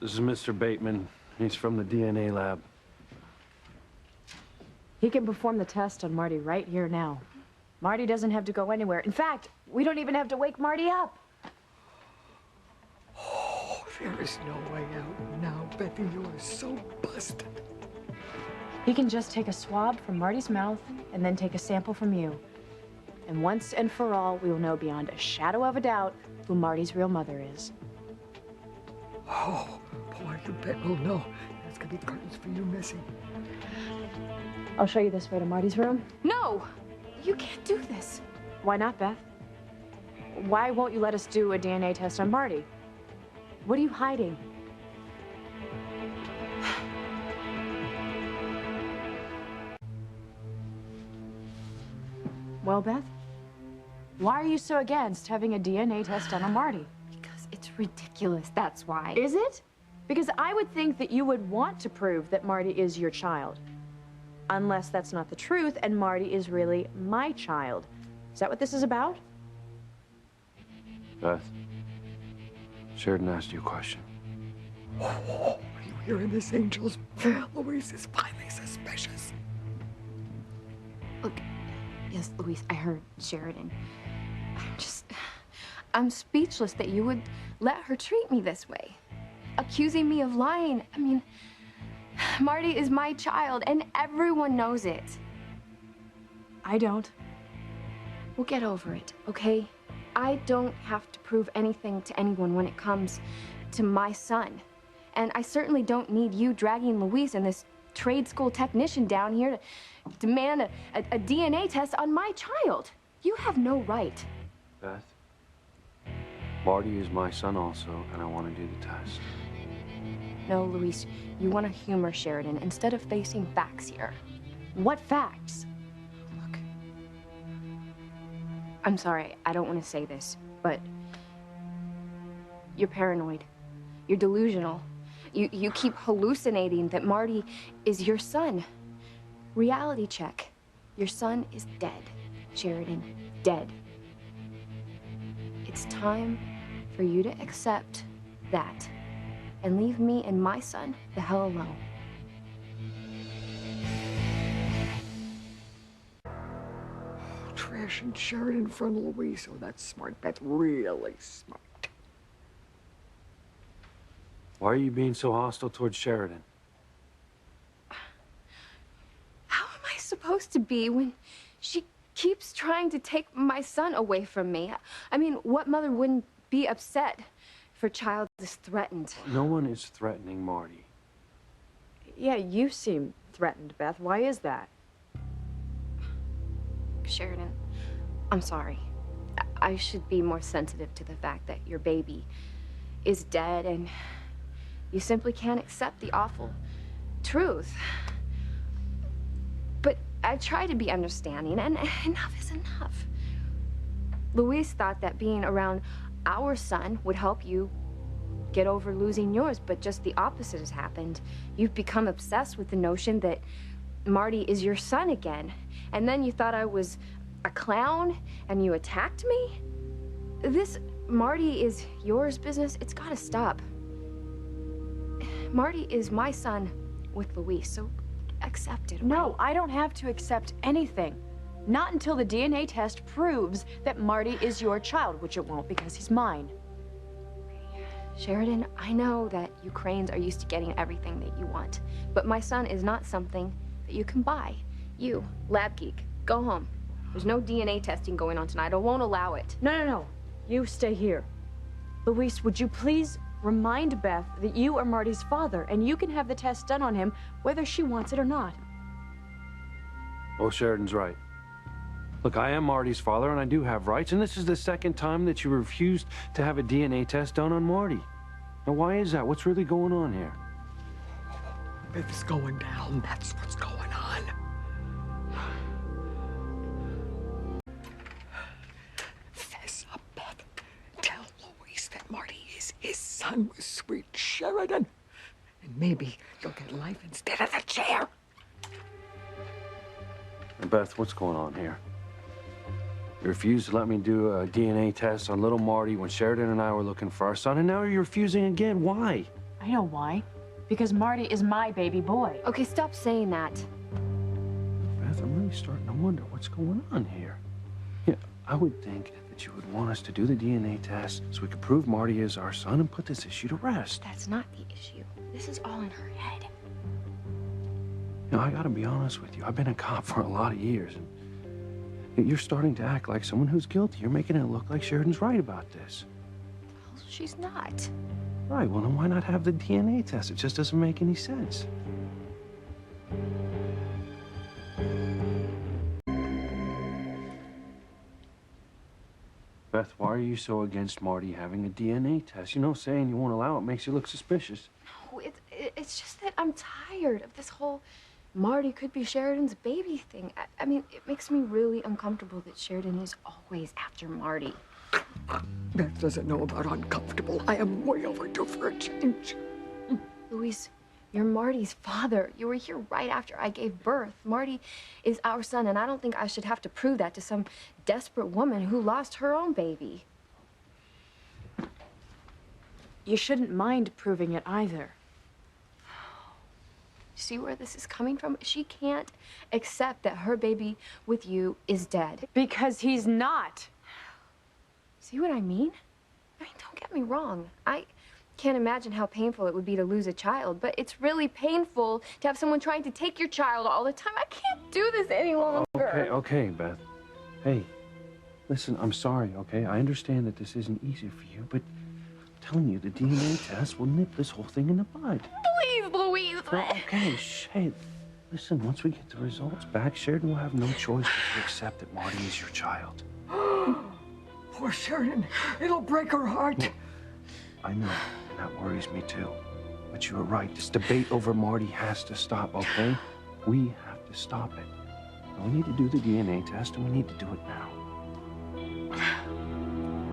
This is Mr. Bateman. He's from the DNA lab. He can perform the test on Marty right here now. Marty doesn't have to go anywhere. In fact, we don't even have to wake Marty up. Oh, there is no way out now, Bethy. You are so busted. He can just take a swab from Marty's mouth and then take a sample from you. And once and for all, we will know beyond a shadow of a doubt who Marty's real mother is. Oh, boy, you bet we'll know. There's gonna be curtains for you, Missy. I'll show you this way to Marty's room. No! You can't do this. Why not, Beth? Why won't you let us do a DNA test on Marty? What are you hiding? Well, Beth, why are you so against having a DNA test done on Marty? Because it's ridiculous, that's why. Is it? Because I would think that you would want to prove that Marty is your child. Unless that's not the truth and Marty is really my child. Is that what this is about? Beth, Sheridan asked you a question. Oh, are you hearing this, Angels? Louise is finally suspicious. Look, yes, Louise, I heard Sheridan. I'm speechless that you would let her treat me this way. Accusing me of lying. I mean, Marty is my child, and everyone knows it. I don't. We'll get over it, okay? I don't have to prove anything to anyone when it comes to my son. And I certainly don't need you dragging Louise and this trade school technician down here to demand a DNA test on my child. You have no right. Beth, Marty is my son also, and I want to do the test. No, Louise, you want to humor Sheridan instead of facing facts here. What facts? Look, I'm sorry, I don't want to say this, but you're paranoid. You're delusional. You keep hallucinating that Marty is your son. Reality check. Your son is dead, Sheridan, dead. It's time for you to accept that and leave me and my son the hell alone. Trashing Sheridan in front of Louise. Oh, that's smart. That's really smart. Why are you being so hostile towards Sheridan? How am I supposed to be when she keeps trying to take my son away from me? I mean, what mother wouldn't be upset if her child is threatened? No one is threatening Marty. Yeah, you seem threatened, Beth. Why is that? Sheridan, I'm sorry. I should be more sensitive to the fact that your baby is dead and you simply can't accept the awful truth. But I try to be understanding, and enough is enough. Louise thought that being around our son would help you get over losing yours, but just the opposite has happened. You've become obsessed with the notion that Marty is your son again. And then you thought I was a clown and you attacked me? This Marty is yours business, it's gotta stop. Marty is my son with Louise, so accept it. No, I don't have to accept anything. Not until the DNA test proves that Marty is your child, which it won't because he's mine. Sheridan, I know that you Cranes are used to getting everything that you want, but my son is not something that you can buy. You, lab geek, go home. There's no DNA testing going on tonight. I won't allow it. No. You stay here. Louise, would you please remind Beth that you are Marty's father, and you can have the test done on him whether she wants it or not. Well, Sheridan's right. Look, I am Marty's father, and I do have rights, and this is the second time that you refused to have a DNA test done on Marty. Now, why is that? What's really going on here? Beth's going down. That's what's going on. Fess up, Beth. Tell Louise that Marty is his son with sweet Sheridan. And maybe you'll get life instead of the chair. Beth, what's going on here? You refused to let me do a DNA test on little Marty when Sheridan and I were looking for our son, and now you're refusing again. Why? I I know why. Because Marty is my baby boy. Okay, stop saying that. Beth, I'm really starting to wonder what's going on here. Yeah, I would think that you would want us to do the DNA test so we could prove Marty is our son and put this issue to rest. That's not the issue. This is all in her head. You know, I gotta be honest with you. I've been a cop for a lot of years, and you're starting to act like someone who's guilty. You're making it look like Sheridan's right about this. Well, she's not. Right, well then why not have the DNA test? It just doesn't make any sense. Beth, why are you so against Marty having a DNA test? You know, saying you won't allow it makes you look suspicious. No, it's just that I'm tired of this whole Marty could be Sheridan's baby thing. I mean, it makes me really uncomfortable that Sheridan is always after Marty. Beth doesn't know about uncomfortable. I am way overdue for a change. Louise, you're Marty's father. You were here right after I gave birth. Marty is our son, and I don't think I should have to prove that to some desperate woman who lost her own baby. You shouldn't mind proving it either. See where this is coming from? She can't accept that her baby with you is dead. Because he's not. See what I mean? I mean, don't get me wrong. I can't imagine how painful it would be to lose a child, but it's really painful to have someone trying to take your child all the time. I can't do this any longer. Okay, Beth. Hey, listen, I'm sorry, okay? I understand that this isn't easy for you, but I'm telling you, the DNA test will nip this whole thing in the bud. Please, Louise. Well, okay, hey, listen, once we get the results back, Sheridan will have no choice but to accept that Marty is your child. Poor Sheridan. It'll break her heart. I know, and that worries me too. But you were right. This debate over Marty has to stop, okay? We have to stop it. And we need to do the DNA test, and we need to do it now.